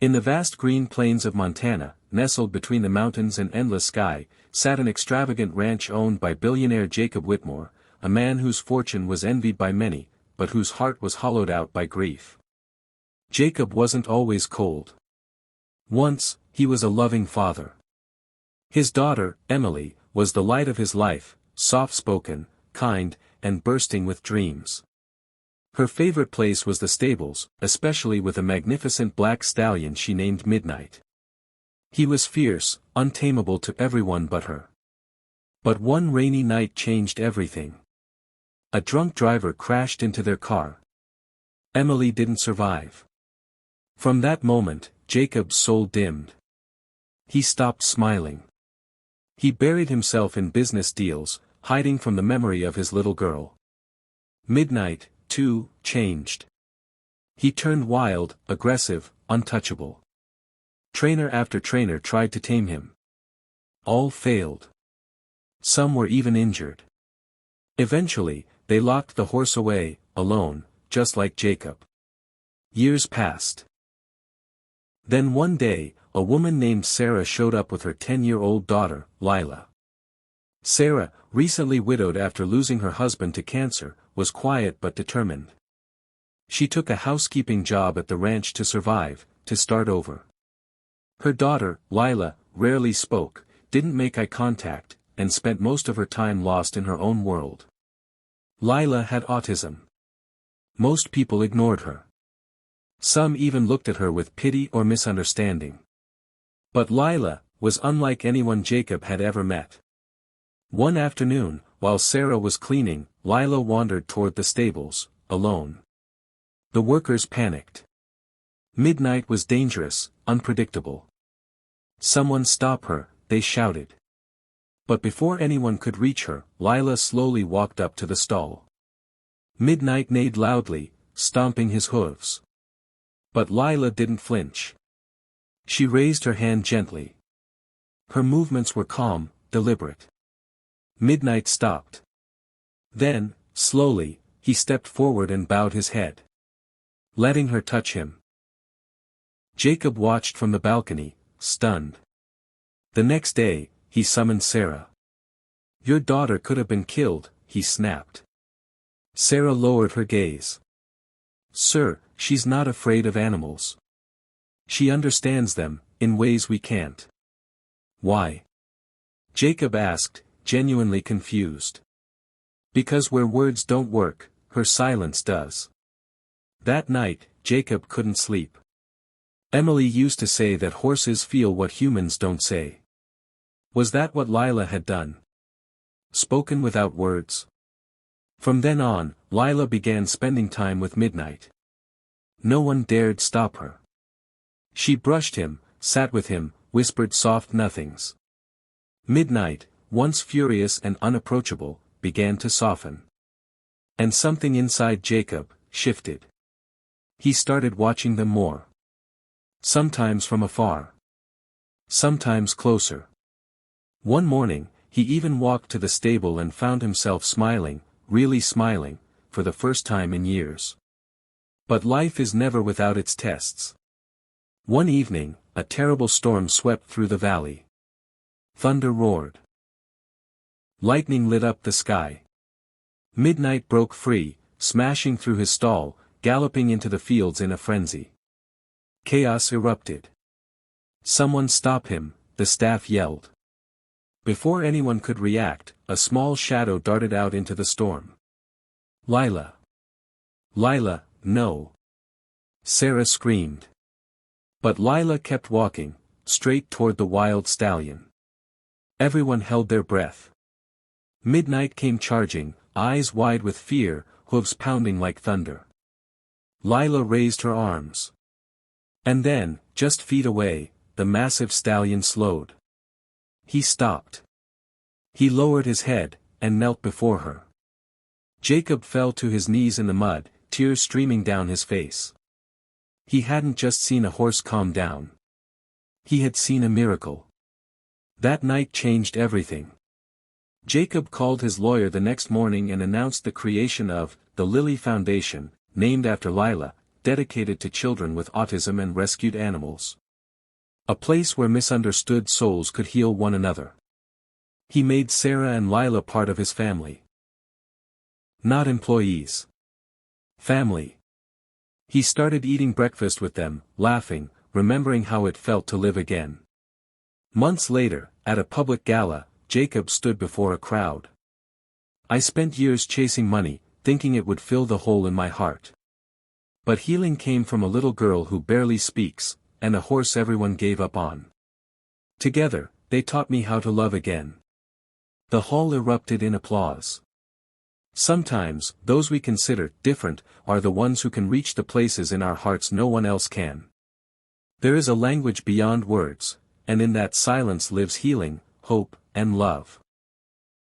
In the vast green plains of Montana, nestled between the mountains and endless sky, sat an extravagant ranch owned by billionaire Jacob Whitmore, a man whose fortune was envied by many, but whose heart was hollowed out by grief. Jacob wasn't always cold. Once, he was a loving father. His daughter, Emily, was the light of his life, soft-spoken, kind, and bursting with dreams. Her favorite place was the stables, especially with a magnificent black stallion she named Midnight. He was fierce, untamable to everyone but her. But one rainy night changed everything. A drunk driver crashed into their car. Emily didn't survive. From that moment, Jacob's soul dimmed. He stopped smiling. He buried himself in business deals, hiding from the memory of his little girl. Midnight, too, changed. He turned wild, aggressive, untouchable. Trainer after trainer tried to tame him. All failed. Some were even injured. Eventually, they locked the horse away, alone, just like Jacob. Years passed. Then one day, a woman named Sarah showed up with her 10-year-old daughter, Lila. Sarah, recently widowed after losing her husband to cancer, was quiet but determined. She took a housekeeping job at the ranch to survive, to start over. Her daughter, Lila, rarely spoke, didn't make eye contact, and spent most of her time lost in her own world. Lila had autism. Most people ignored her. Some even looked at her with pity or misunderstanding. But Lila was unlike anyone Jacob had ever met. One afternoon, while Sarah was cleaning, Lila wandered toward the stables, alone. The workers panicked. Midnight was dangerous, unpredictable. "Someone stop her," they shouted. But before anyone could reach her, Lila slowly walked up to the stall. Midnight neighed loudly, stomping his hooves. But Lila didn't flinch. She raised her hand gently. Her movements were calm, deliberate. Midnight stopped. Then, slowly, he stepped forward and bowed his head. Letting her touch him. Jacob watched from the balcony, stunned. The next day, he summoned Sarah. "Your daughter could have been killed," he snapped. Sarah lowered her gaze. "Sir, she's not afraid of animals. She understands them, in ways we can't." "Why?" Jacob asked, genuinely confused. "Because where words don't work, her silence does." That night, Jacob couldn't sleep. Emily used to say that horses feel what humans don't say. Was that what Lila had done? Spoken without words? From then on, Lila began spending time with Midnight. No one dared stop her. She brushed him, sat with him, whispered soft nothings. Midnight, once furious and unapproachable, began to soften. And something inside Jacob shifted. He started watching them more. Sometimes from afar. Sometimes closer. One morning, he even walked to the stable and found himself smiling, really smiling, for the first time in years. But life is never without its tests. One evening, a terrible storm swept through the valley. Thunder roared. Lightning lit up the sky. Midnight broke free, smashing through his stall, galloping into the fields in a frenzy. Chaos erupted. "Someone stop him," the staff yelled. Before anyone could react, a small shadow darted out into the storm. "Lila! Lila, no!" Sarah screamed. But Lila kept walking, straight toward the wild stallion. Everyone held their breath. Midnight came charging, eyes wide with fear, hooves pounding like thunder. Lila raised her arms. And then, just feet away, the massive stallion slowed. He stopped. He lowered his head, and knelt before her. Jacob fell to his knees in the mud, tears streaming down his face. He hadn't just seen a horse calm down. He had seen a miracle. That night changed everything. Jacob called his lawyer the next morning and announced the creation of the Lily Foundation, named after Lila, dedicated to children with autism and rescued animals. A place where misunderstood souls could heal one another. He made Sarah and Lila part of his family. Not employees. Family. He started eating breakfast with them, laughing, remembering how it felt to live again. Months later, at a public gala, Jacob stood before a crowd. I spent years chasing money, thinking it would fill the hole in my heart. But healing came from a little girl who barely speaks, and a horse everyone gave up on. Together, they taught me how to love again. The hall erupted in applause. Sometimes, those we consider different are the ones who can reach the places in our hearts no one else can. There is a language beyond words, and in that silence lives healing, hope, and love.